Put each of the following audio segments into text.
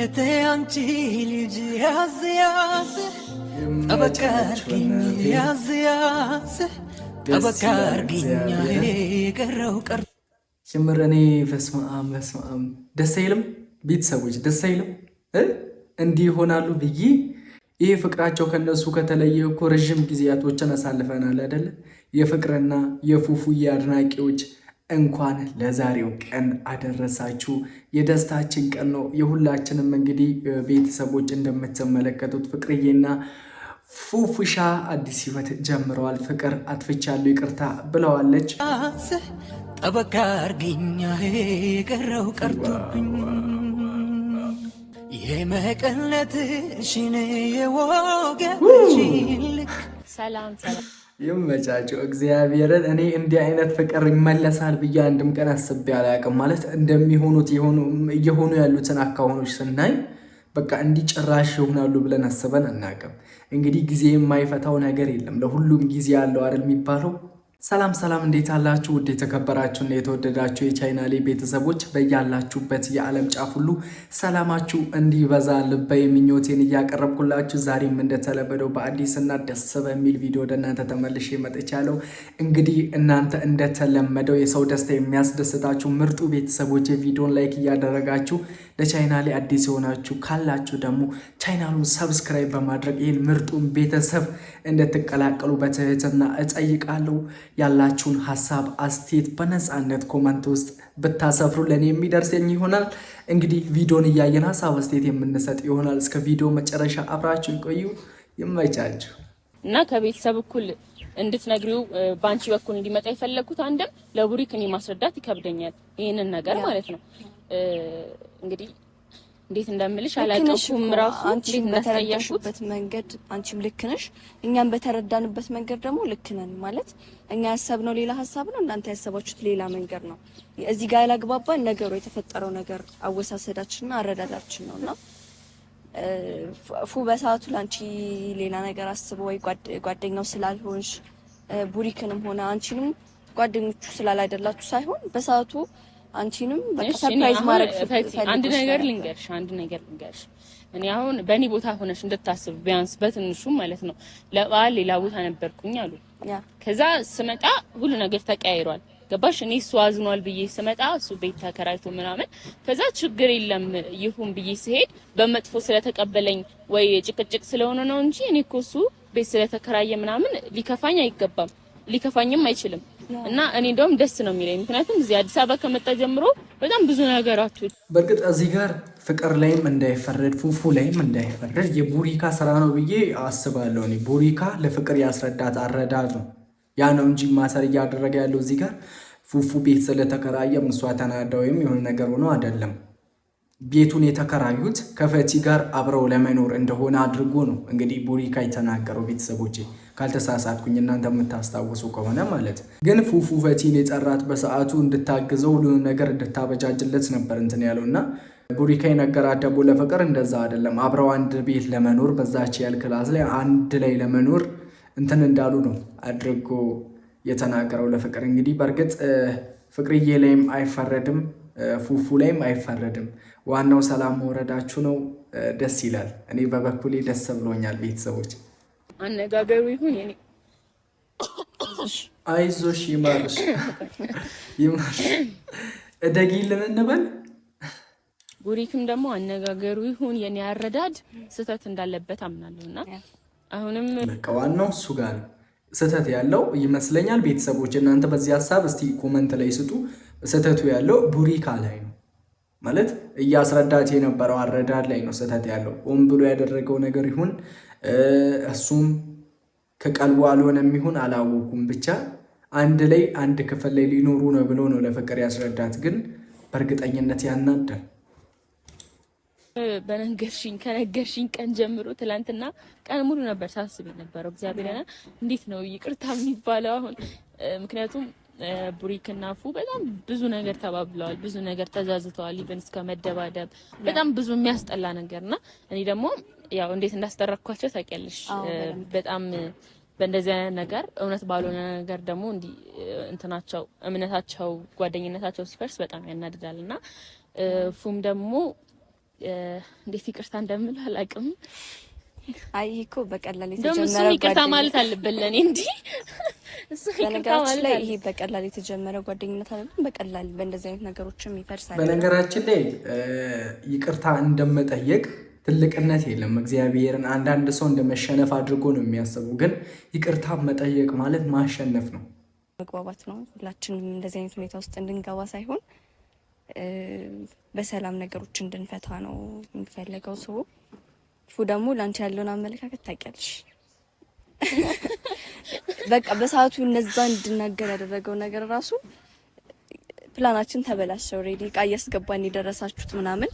የቴያንቺ ልጅ ያዝ ያዝ ጠበቃርግኝ ያዝ ያዝ ጠበቃርግኝ የቀረው ቀር ጀምረኔ በስማም ደስ አይልም? ቤተሰቦች ደስ አይልም? እንዲህ ይሆናሉ ብዬ ይሄ ፍቅራቸው ከነሱ ከተለየ እኮ ረጅም ጊዜያቶችን አሳልፈናል አይደለ? የፍቅርና የፉፉዬ አድናቂዎች እንኳን ለዛሬው ቀን አደረሳችሁ። የደስታችን ቀን ነው የሁላችንም። እንግዲህ ቤተሰቦች እንደምትመለከቱት ፍቅርዬና ፉፉሻ አዲስ ህይወት ጀምረዋል። ፍቅር አጥፍቻለሁ ይቅርታ ብለዋለች። ጠበቃ አርግኛ የቀረው ቀርቶብኝ የመቀነትሽን የወገንሽን ልክ ሰላም ይመቻቸው እግዚአብሔርን። እኔ እንዲህ አይነት ፍቅር ይመለሳል ብዬ አንድም ቀን አስቤ አላውቅም። ማለት እንደሚሆኑት እየሆኑ ያሉትን አካውኖች ስናይ በቃ እንዲህ ጭራሽ ይሆናሉ ብለን አስበን አናውቅም። እንግዲህ ጊዜ የማይፈታው ነገር የለም፣ ለሁሉም ጊዜ ያለው አይደል የሚባለው። ሰላም እንዴት አላችሁ? ውድ የተከበራችሁና የተወደዳችሁ የቻናሌ ቤተሰቦች በያላችሁበት የዓለም ጫፍ ሁሉ ሰላማችሁ እንዲበዛ ልባዊ ምኞቴን እያቀረብኩላችሁ ዛሬም እንደተለመደው በአዲስና ደስ በሚል ቪዲዮ ወደ እናንተ ተመልሼ መጥቻለሁ። እንግዲህ እናንተ እንደተለመደው የሰው ደስታ የሚያስደስታችሁ ምርጡ ቤተሰቦች ቪዲዮን ላይክ እያደረጋችሁ ለቻናሌ አዲስ የሆናችሁ ካላችሁ ደግሞ ቻናሉን ሰብስክራይብ በማድረግ ይህን ምርጡን ቤተሰብ እንድትቀላቀሉ በትህትና እጠይቃለሁ። ያላችሁን ሀሳብ አስተያየት በነፃነት ኮመንት ውስጥ ብታሰፍሩ ለኔ የሚደርሰኝ ይሆናል። እንግዲህ ቪዲዮን እያየን ሀሳብ አስተያየት የምንሰጥ ይሆናል። እስከ ቪዲዮ መጨረሻ አብራችሁን ቆዩ። ይመቻችሁ። እና ከቤተሰብ እኩል እንድትነግሪው ባንቺ በኩል እንዲመጣ የፈለኩት አንድም ለቡሪክ እኔ ማስረዳት ይከብደኛል ይሄንን ነገር ማለት ነው። እንግዲህ እንዴት እንደምልሽ አላውቅም። ራሱ አንቺም በተረዳሽበት መንገድ አንቺም ልክ ነሽ፣ እኛም በተረዳንበት መንገድ ደግሞ ልክ ነን። ማለት እኛ ያሰብነው ሌላ ሀሳብ ነው፣ እናንተ ያሰባችሁት ሌላ መንገድ ነው። እዚህ ጋር ያላግባባን ነገሩ የተፈጠረው ነገር አወሳሰዳችንና አረዳዳችን ነውና ፉ በሰዓቱ ላንቺ ሌላ ነገር አስበው ወይ ጓደኛው ስላልሆንሽ ቡሪክንም ሆነ አንቺንም ጓደኞቹ ስላላይደላችሁ ሳይሆን በሰዓቱ አንቺንም በቃ ሰርፕራይዝ ማድረግ አንድ ነገር ልንገርሽ እኔ አሁን በእኔ ቦታ ሆነሽ እንድታስብ ቢያንስ በትንሹ ማለት ነው። ለበዓል ሌላ ቦታ ነበርኩኝ አሉ። ከዛ ስመጣ ሁሉ ነገር ተቀያይሯል። ገባሽ? እኔ እሱ አዝኗል ብዬ ስመጣ እሱ ቤት ተከራይቶ ምናምን ከዛ ችግር የለም ይሁን ብዬ ስሄድ በመጥፎ ስለተቀበለኝ ወይ ጭቅጭቅ ስለሆነ ነው እንጂ እኔ እኮ እሱ ቤት ስለተከራየ ምናምን ሊከፋኝ አይገባም፣ ሊከፋኝም አይችልም። እና እኔ እንደውም ደስ ነው የሚለኝ ምክንያቱም እዚህ አዲስ አበባ ከመጣ ጀምሮ በጣም ብዙ ነገራቶች በርግጥ እዚህ ጋር ፍቅር ላይም እንዳይፈረድ ፉፉ ላይም እንዳይፈረድ የቡሪካ ስራ ነው ብዬ አስባለሁ። እኔ ቡሪካ ለፍቅር ያስረዳት አረዳድ ነው ያ ነው እንጂ ማሰር እያደረገ ያለው እዚህ ጋር ፉፉ ቤት ስለተከራየ እሷ ተናዳ ወይም የሆነ ነገር ሆኖ አይደለም። ቤቱን የተከራዩት ከፈቲ ጋር አብረው ለመኖር እንደሆነ አድርጎ ነው እንግዲህ ቡሪካ የተናገረው። ቤተሰቦቼ ካልተሳሳትኩኝ እናንተ የምታስታውሱ ከሆነ ማለት ግን ፉፉ ፈቲን የጠራት በሰዓቱ እንድታግዘው ሁሉ ነገር እንድታበጃጅለት ነበር እንትን ያለውና ቡሪካ የነገራት ደግሞ ለፍቅር እንደዛ አይደለም። አብረው አንድ ቤት ለመኖር በዛች ያል ክላስ ላይ አንድ ላይ ለመኖር እንትን እንዳሉ ነው አድርጎ የተናገረው ለፍቅር። እንግዲህ በርግጥ ፍቅርዬ ላይም አይፈረድም፣ ፉፉ ላይም አይፈረድም። ዋናው ሰላም መውረዳችሁ ነው። ደስ ይላል። እኔ በበኩሌ ደስ ብሎኛል። ቤተሰቦች አነጋገሩ ይሁን የኔ አይዞሽ ይማርሽ እደጊልን እንበል። ቡሪክም ደግሞ አነጋገሩ ይሁን የኔ አረዳድ ስህተት እንዳለበት አምናለሁና አሁንም ዋናው እሱ ጋር ነው ስህተት ያለው ይመስለኛል። ቤተሰቦች እናንተ በዚህ ሀሳብ እስቲ ኮመንት ላይ ስጡ። ስህተቱ ያለው ቡሪካ ላይ ነው ማለት እያስረዳት የነበረው አረዳድ ላይ ነው ስህተት ያለው። ሆን ብሎ ያደረገው ነገር ይሁን እሱም ከቀልቡ አልሆነም ይሁን አላወኩም፣ ብቻ አንድ ላይ አንድ ክፍል ላይ ሊኖሩ ነው ብሎ ነው ለፍቅር ያስረዳት። ግን በእርግጠኝነት ያናዳል። ከነገርሽኝ ቀን ጀምሮ ትላንትና ቀን ሙሉ ነበር ሳስብ የነበረው እግዚአብሔርና እንዴት ነው ይቅርታ የሚባለው አሁን። ምክንያቱም ቡሪክና ፉ በጣም ብዙ ነገር ተባብለዋል፣ ብዙ ነገር ተዛዝተዋል፣ ኢቨን እስከ መደባደብ በጣም ብዙ የሚያስጠላ ነገርና እኔ ደግሞ ያው እንዴት እንዳስተረኳቸው ታውቂያለሽ። በጣም በእንደዚህ አይነት ነገር እውነት ባልሆነ ነገር ደግሞ እንዲ እንትናቸው እምነታቸው ጓደኝነታቸው ሲፈርስ በጣም ያናድዳልና ፉም ደግሞ እንዴት ይቅርታ እንደምል አላውቅም። አይ እኮ በቀላል የተጀመረ ጓደኛ ይቅርታ ማለት አለበት ለኔ እንዴ እሱ ይቅርታ ማለት ላይ ይሄ በቀላል የተጀመረ ጓደኝነት አይደለም። በቀላል በእንደዚህ አይነት ነገሮችም ይፈርሳል። በነገራችን ላይ ይቅርታ እንደመጠየቅ ትልቅነት የለም። እግዚአብሔርን አንዳንድ ሰው እንደመሸነፍ አድርጎ ነው የሚያስበው፣ ግን ይቅርታ መጠየቅ ማለት ማሸነፍ ነው፣ መግባባት ነው። ሁላችንም እንደዚህ አይነት ሁኔታ ውስጥ እንድንገባ ሳይሆን በሰላም ነገሮች እንድንፈታ ነው የሚፈልገው ሰው። ፉ ደግሞ ላንቺ ያለውን አመለካከት ታውቂያለሽ። በቃ በሰዓቱ እነዛ እንድናገር ያደረገው ነገር ራሱ ፕላናችን ተበላሸ። ኦሬዲ እቃ እያስገባን የደረሳችሁት ምናምን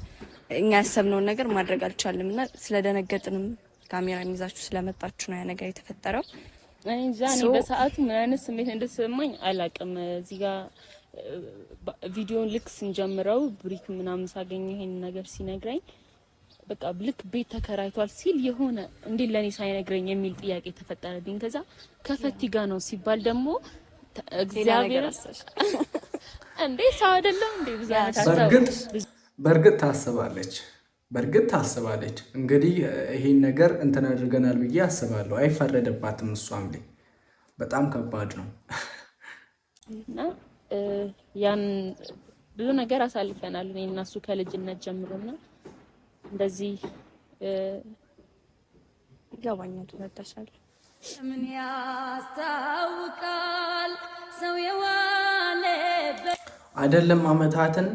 እኛ ያሰብነውን ነገር ማድረግ አልቻልንም እና ስለደነገጥንም ካሜራ ይዛችሁ ስለመጣችሁ ነው ያ ነገር የተፈጠረው። እኔ በሰዓቱ ምን አይነት ስሜት እንደተሰማኝ አላውቅም። እዚህ ጋር ቪዲዮን ልክ ስንጀምረው ብሪክ ምናምን ሳገኝ ይሄን ነገር ሲነግረኝ በቃ ልክ ቤት ተከራይቷል ሲል የሆነ እንዴ ለኔ ሳይነግረኝ የሚል ጥያቄ ተፈጠረብኝ። ከዛ ከፈቲ ጋር ነው ሲባል ደግሞ እግዚአብሔር እንዴ ሰው አይደለም እንዴ በርግጥ ታስባለች። እንግዲህ ይሄን ነገር እንትን አድርገናል ብዬ አስባለሁ። አይፈረደባትም። እሷም ላይ በጣም ከባድ ነው እና ያን ብዙ ነገር አሳልፈናል እኔ እና እሱ ከልጅነት ጀምሮና እንደዚህ ይገባኛል። ተወዳሻል ምን ያስታውቃል ሰው የዋለበት አይደለም አመታትን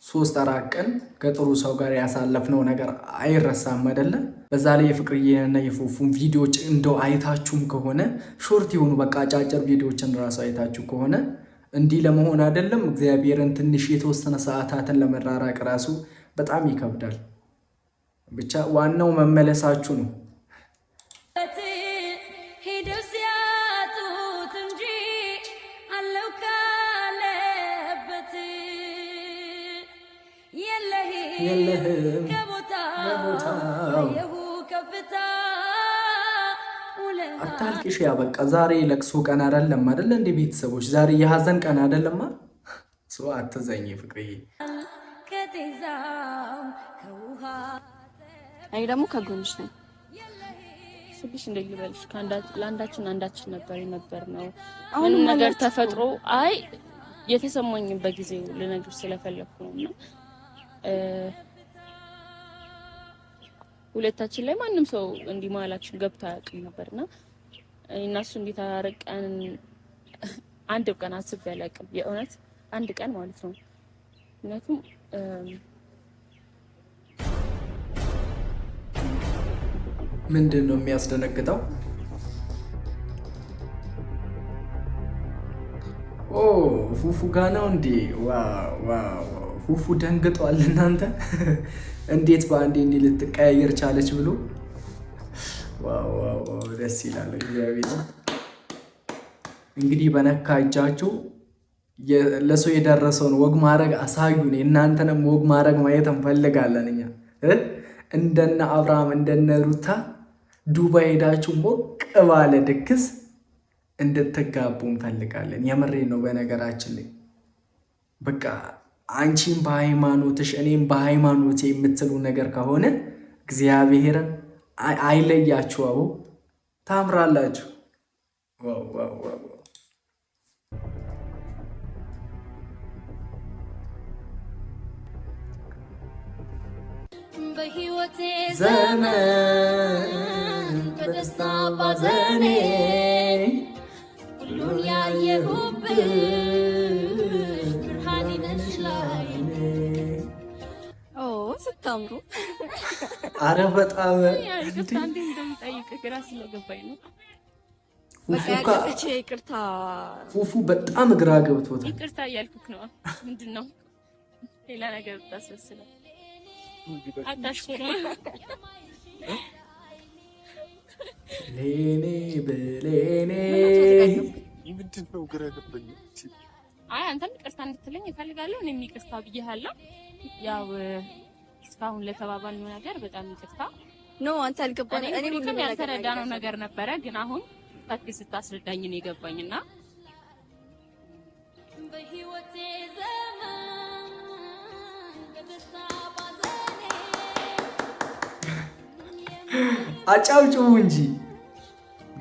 3-4 ቀን ከጥሩ ሰው ጋር ያሳለፍነው ነገር አይረሳም አይደለ? በዛ ላይ የፍቅርዬና የፉፉን ቪዲዮዎች እንደው አይታችሁም ከሆነ ሾርት የሆኑ በቃ አጫጭር ቪዲዮዎችን ራሱ አይታችሁ ከሆነ እንዲህ ለመሆን አይደለም እግዚአብሔርን ትንሽ የተወሰነ ሰዓታትን ለመራራቅ ራሱ በጣም ይከብዳል። ብቻ ዋናው መመለሳችሁ ነው። የለህም ከቦታው አታልቅሽ። ያበቃ ዛሬ ለቅሶ ቀን አይደለም አይደለ? እንደ ቤተሰቦች ዛሬ የሀዘን ቀን አይደለማ። ሰው አትዘኝ ፍቅርዬ። አይ ደግሞ ከጎንሽ ነኝ ስልሽ እንደይበልሽ ለአንዳችን ነበር ነው ምንም ነገር ተፈጥሮ አይ የተሰማኝ በጊዜው ልነግርሽ ስለፈለኩ ነውና ሁለታችን ላይ ማንም ሰው እንዲማላችን ገብታ ያውቅም ነበርና እና እሱ እንዴት አረቀን አንድ ቀን አስቤ አላውቅም። የእውነት አንድ ቀን ማለት ነው። ምክንያቱም ምንድን ነው የሚያስደነግጠው? ኦ ፉፉ ጋር ነው እንዴ? ዋው ፉፉ ደንግጧል። እናንተ እንዴት በአንዴ እንዲህ ልትቀያየር ቻለች ብሎ ዋው ደስ ይላል። እግዚአብሔር እንግዲህ በነካ እጃችሁ ለሰው የደረሰውን ወግ ማድረግ አሳዩን። እናንተንም ወግ ማድረግ ማየት እንፈልጋለን። እኛ እንደነ አብርሃም እንደነ ሩታ ዱባይ ሄዳችሁ ሞቅ ባለ ድግስ እንድትጋቡ እንፈልጋለን። የምሬ ነው። በነገራችን ላይ በቃ አንቺም በሃይማኖትሽ እኔም በሃይማኖቴ የምትሉ ነገር ከሆነ እግዚአብሔርን አይለያችሁ። አዎ ታምራላችሁ። በህይወቴ ዘመን በደስታ ባዘኔ ሁሉን ያየሁብሽ ብርሃኔ ነሽ ላይ ስታምሩ። አረ በጣም ፉፉ በጣም ግራ ገብቶታል። ይቅርታ እያልኩክ ነው። ምንድን ነው ሌላ ነገር ታስመስለው? ሌኔ በሌኔ ምንድን ነው ግራ ገባኝ። አይ አንተም ይቅርታ እንድትለኝ እፈልጋለሁ። እኔም ይቅርታ ብዬሃለሁ። ያው እስካሁን ለተባባልነው ነገር በጣም ይቅርታ ነው። አንተ አልገባኝ። እኔ ሁሉም ያልተረዳነው ነገር ነበረ፣ ግን አሁን ታክሲ ስታስረዳኝ ነው የገባኝና በህይወቴ ዘመን በደስታ ባዘኔ አጫውጭው እንጂ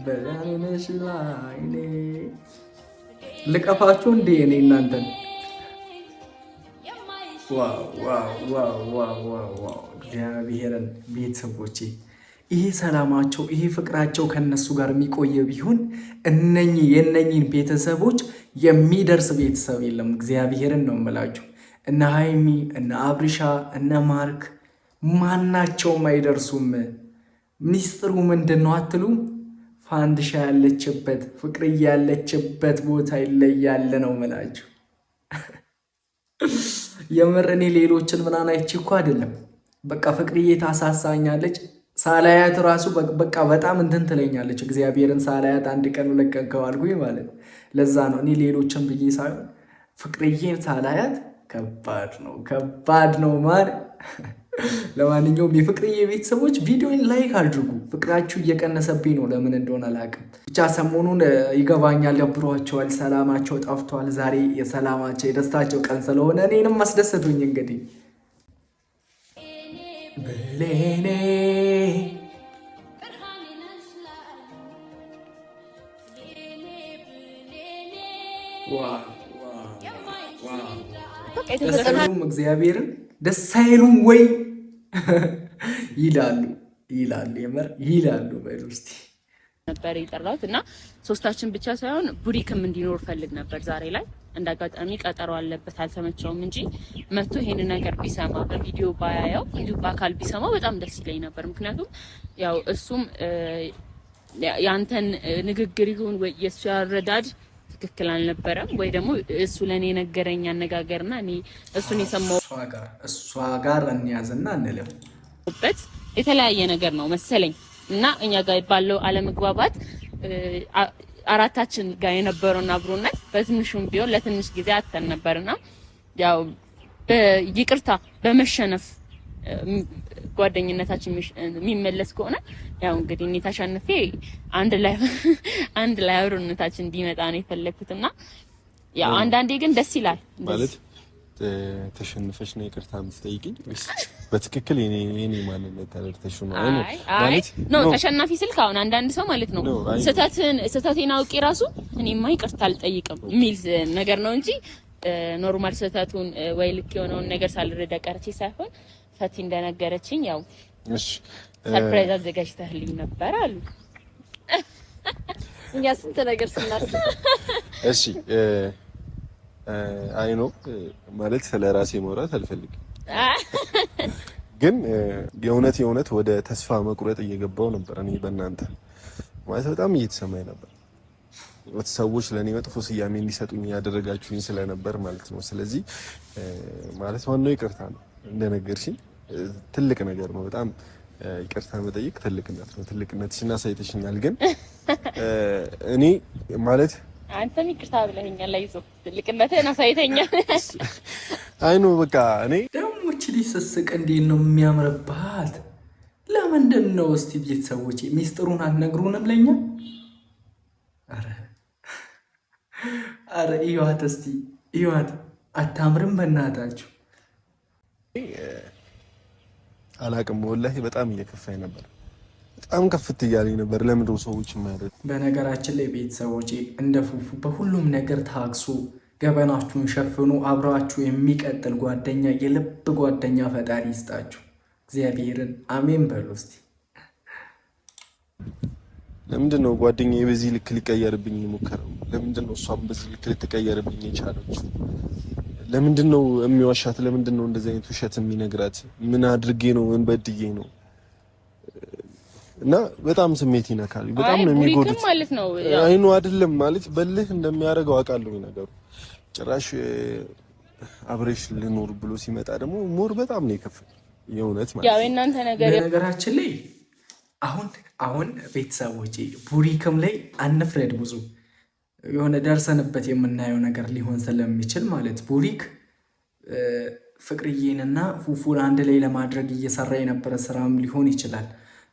በላይነሽ ላይኔ ልቀፋችሁ እንዴ እኔ እናንተን። ዋው እግዚአብሔርን ቤተሰቦቼ ይሄ ሰላማቸው ይሄ ፍቅራቸው ከነሱ ጋር የሚቆየ ቢሆን የእነኝን ቤተሰቦች የሚደርስ ቤተሰብ የለም። እግዚአብሔርን ነው የምላችሁ። እነ ሃይሚ እነ አብሪሻ እነ ማርክ ማናቸውም አይደርሱም። ሚስጥሩ ምንድን ነው አትሉም? ፋንድሻ ያለችበት ፍቅርዬ ያለችበት ቦታ ይለያል ነው የምላችሁ። የምር እኔ ሌሎችን ምናምን አይቼ እኮ አይደለም። በቃ ፍቅርዬ ታሳሳኛለች። ሳላያት ራሱ በቃ በጣም እንትን ትለኛለች። እግዚአብሔርን ሳላያት አንድ ቀን ሁለት ቀን ከዋልኩኝ ማለት ነው። ለዛ ነው እኔ ሌሎችን ብዬ ሳይሆን ፍቅርዬን ሳላያት ከባድ ነው ማለት። ለማንኛውም የፍቅርዬ ቤተሰቦች ቪዲዮን ላይክ አድርጉ። ፍቅራችሁ እየቀነሰብኝ ነው፣ ለምን እንደሆነ አላውቅም። ብቻ ሰሞኑን ይገባኛል፣ ደብሯቸዋል፣ ሰላማቸው ጠፍቷል። ዛሬ የሰላማቸው የደስታቸው ቀን ስለሆነ እኔንም አስደሰቱኝ። እንግዲህ ብሌኔ ደስታሉም እግዚአብሔርን ደስ አይሉም ወይ ይላሉ የምር ይላሉ። በሉ እስቲ ነበር የጠራሁት እና ሶስታችን ብቻ ሳይሆን ቡሪክም እንዲኖር ፈልግ ነበር። ዛሬ ላይ እንዳጋጣሚ ቀጠሮ አለበት አልተመቸውም እንጂ መጥቶ ይሄንን ነገር ቢሰማ በቪዲዮ ባያየው እንዲሁ በአካል ቢሰማው በጣም ደስ ይለኝ ነበር። ምክንያቱም ያው እሱም ያንተን ንግግር ይሁን ወይ የሱ ያረዳድ ትክክል አልነበረም ወይ ደግሞ እሱ ለኔ ነገረኛ አነጋገርና እኔ እሱን የሰማው እሷ ጋር እንያዝና እንለምበት የተለያየ ነገር ነው መሰለኝ እና እኛ ጋር ባለው አለመግባባት አራታችን ጋር የነበረውና አብሮነት በትንሹም ቢሆን ለትንሽ ጊዜ አተን ነበርና ያው በይቅርታ በመሸነፍ ጓደኝነታችን የሚመለስ ከሆነ ያው እንግዲህ እኔ ታሻንፌ አንድ ላይ አብሮነታችን እንዲመጣ ነው የፈለኩትና ያው አንዳንዴ ግን ደስ ይላል ማለት ተሸንፈሽ ነው ይቅርታ የምትጠይቂኝ ወይስ በትክክል የኔ ማንነት ተረድተሽ ነው? ማለት ነው ተሸናፊ ስልክ አሁን አንዳንድ ሰው ማለት ነው ስህተቴን አውቄ ራሱ እኔማ ይቅርታ አልጠይቅም የሚል ነገር ነው እንጂ ኖርማል ስህተቱን ወይ ልክ የሆነውን ነገር ሳልረዳ ቀርቼ ሳይሆን ፈቲ እንደነገረችኝ ያው እሺ ሰርፕራይዝ አዘጋጅተህልኝ ነበር አሉ። እኛ ስንት ነገር ስናስብ እሺ አይ ነው ማለት ስለራሴ ማውራት አልፈልግም፣ ግን የእውነት ወደ ተስፋ መቁረጥ እየገባው ነበር። እኔ በእናንተ ማለት በጣም እየተሰማኝ ነበር። ሰዎች ለኔ መጥፎ ስያሜ እንዲሰጡኝ ያደረጋችሁኝ ስለነበር ማለት ነው። ስለዚህ ማለት ዋናው ይቅርታ ነው። እንደነገርሽኝ ትልቅ ነገር ነው። በጣም ይቅርታ መጠየቅ ትልቅነት ነው። ትልቅነትሽን አሳይተሽኛል። ግን እኔ ማለት አንተም ይቅርታ ብለኸኛል። አይዞህ ትልቅነትህን አሳይተኛል። አይ ነው በቃ እኔ ደግሞ እቺ ስስቅ እንዴት ነው የሚያምርባት! ለምንድን ነው እስቲ ቤተሰቦቼ ሚስጥሩን አትነግሩንም ለኛ? አረ ይዋት እስቲ ይዋት አታምርም? በእናታችሁ አላቅም። ወላሂ በጣም እየከፋኝ ነበር። በጣም ከፍት እያለኝ ነበር። ለምንድነው ሰዎች የማያደርጉት? በነገራችን ላይ ቤተሰቦቼ እንደ ፉፉ በሁሉም ነገር ታክሱ፣ ገበናችሁን ሸፍኑ። አብራችሁ የሚቀጥል ጓደኛ፣ የልብ ጓደኛ ፈጣሪ ይስጣችሁ። እግዚአብሔርን አሜን በሉ እስቲ። ለምንድነው ጓደኛዬ በዚህ ልክ ሊቀየርብኝ የሞከረው? ለምንድነው እሷም በዚህ ልክ ልትቀየርብኝ የቻለችው? ለምንድነው የሚዋሻት? ለምንድነው እንደዚህ አይነት ውሸት የሚነግራት? ምን አድርጌ ነው? ምን በድዬ ነው? እና በጣም ስሜት ይነካል። በጣም ነው የሚጎዱት ማለት ነው። አይኑ አይደለም ማለት በልህ እንደሚያደርገው አውቃለሁ ነገሩ። ጭራሽ አብሬሽ ልኖር ብሎ ሲመጣ ደግሞ ሞር በጣም ነው የከፋኝ የእውነት ማለት ያው እናንተ ነገራችን ላይ አሁን ቤተሰቦቼ ቡሪክም ላይ አንፍረድ። ብዙ የሆነ ደርሰንበት የምናየው ነገር ሊሆን ስለሚችል ማለት ቡሪክ ፍቅርዬንና ፉፉን አንድ ላይ ለማድረግ እየሰራ የነበረ ስራም ሊሆን ይችላል።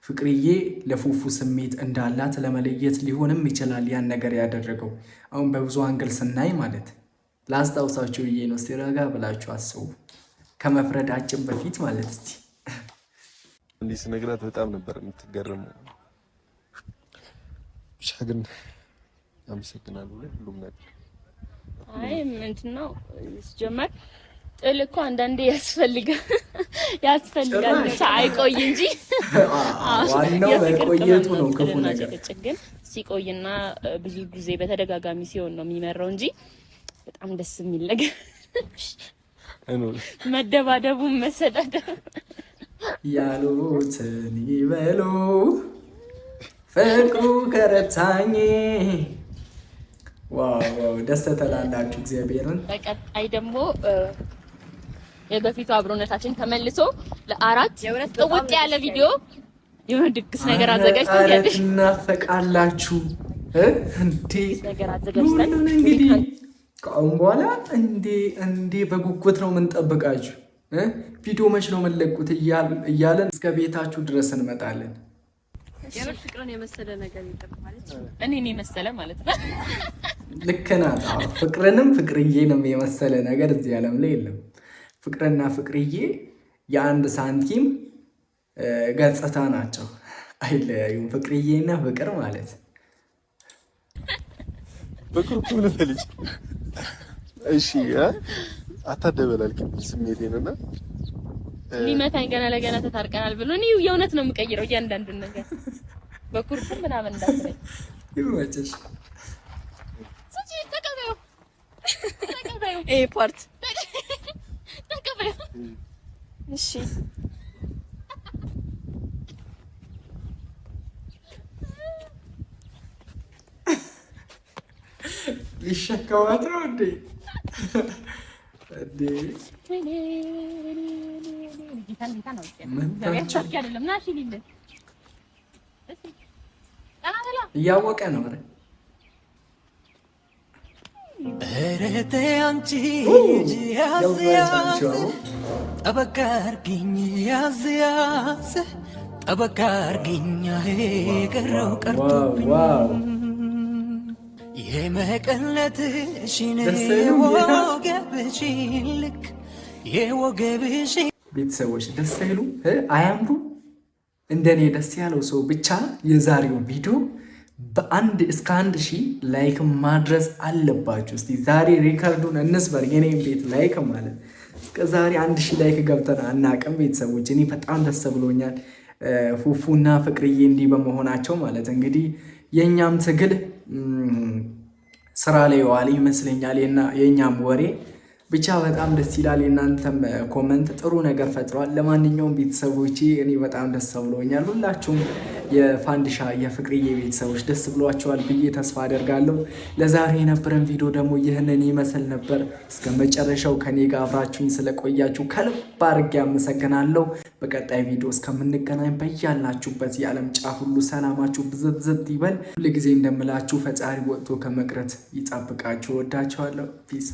ፍቅርዬ ለፉፉ ስሜት እንዳላት ለመለየት ሊሆንም ይችላል ያን ነገር ያደረገው። አሁን በብዙ አንግል ስናይ ማለት ላስታውሳችሁ ብዬ ነው። እስቲ ረጋ ብላችሁ አስቡ ከመፍረዳችን በፊት ማለት እስቲ እንዲህ ስነግራት በጣም ነበር የምትገረመው። ብቻ ግን አመሰግናለሁ ለሁሉም ነገር። አይ ምንድነው ሲጀመር ጥል እኮ አንዳንዴ ያስፈልጋል ብቻ አይቆይ እንጂ ዋናው መቆየቱ ነው ክፉ ነገር። ግን ሲቆይና ብዙ ጊዜ በተደጋጋሚ ሲሆን ነው የሚመራው እንጂ በጣም ደስ የሚል ነገር መደባደቡ መሰዳደቡ ያሉትን ይበሉ ፍቅሩ ከረታኝ። ዋው ደስ ተላላችሁ እግዚአብሔርን። በቀጣይ ደግሞ የበፊቱ አብሮነታችን ተመልሶ ለአራት ጥውጥ ያለ ቪዲዮ የሆነ ድግስ ነገር አዘጋጅተን ያለሽ እናፈቃላችሁ እንዴ ነገር አዘጋጅተን እንግዲህ ከአሁን በኋላ እንዴ በጉጉት ነው የምንጠብቃችሁ። ቪዲዮ መች ነው የምንለቁት እያለን እስከ ቤታችሁ ድረስ እንመጣለን። የምር ፍቅርን የመሰለ ነገር የለም ማለት ነው። እኔን የመሰለ ማለት ነው። ልክ ናት። ፍቅርንም ፍቅርዬንም የመሰለ ነገር እዚህ ዓለም ላይ የለም። ፍቅርና ፍቅርዬ የአንድ ሳንቲም ገጽታ ናቸው፣ አይለያዩም። ፍቅርዬና ፍቅር ማለት በኩል ልጅ እሺ፣ አታደበላልክ ስሜቴንና ሊመታኝ ገና ለገና ተታርቀናል ብሎ እኔ የእውነት ነው የምቀይረው እያንዳንዱን ነገር በኩርኩም ምናምን እንዳትለኝ። ይመችሽ። ሰጪ ተቀበዩ ፓርት ተቀበዩ። እሺ ይሸከማት ነው እንዴ? እያወቀ ነው። እረቴ አንቺ ያዝ ያዝ ጠበቃ አርጊኝ ያዝ ያዝ ጠበቃ አርጊኝ የቀረው ቀርቶብኝ የመቀነትሽን የወገብሽን ልክ የወገብሽን ቤተሰቦች ደስ አይሉ አያምሩ? እንደኔ ደስ ያለው ሰው ብቻ የዛሬው ቪዲዮ በአንድ እስከ 1000 ላይክ ማድረስ አለባችሁ። እስቲ ዛሬ ሪካርዱን እንስበር። የኔም ቤት ላይክ ማለት እስከ ዛሬ 1000 ላይክ ገብተን አናውቅም። ቤተሰቦች እኔ በጣም ደስ ብሎኛል። ፉፉና ፍቅርዬ እንዲህ በመሆናቸው ማለት እንግዲህ የኛም ትግል ስራ ላይ ዋለ ይመስለኛል። የኛም ወሬ ብቻ በጣም ደስ ይላል። የእናንተም ኮመንት ጥሩ ነገር ፈጥሯል። ለማንኛውም ቤተሰቦቼ እኔ በጣም ደስ ብሎኛል። ሁላችሁም የፋንዲሻ የፍቅርዬ ቤተሰቦች ደስ ብሏቸዋል ብዬ ተስፋ አደርጋለሁ። ለዛሬ የነበረን ቪዲዮ ደግሞ ይህንን ይመስል ነበር። እስከ መጨረሻው ከኔ ጋር አብራችሁኝ ስለቆያችሁ ከልብ አድርጌ አመሰግናለሁ። በቀጣይ ቪዲዮ እስከምንገናኝ በያላችሁበት የዓለም ጫፍ ሁሉ ሰላማችሁ ብዝት ይበል። ሁልጊዜ እንደምላችሁ ፈጣሪ ወጥቶ ከመቅረት ይጠብቃችሁ። ወዳችኋለሁ። ፒስ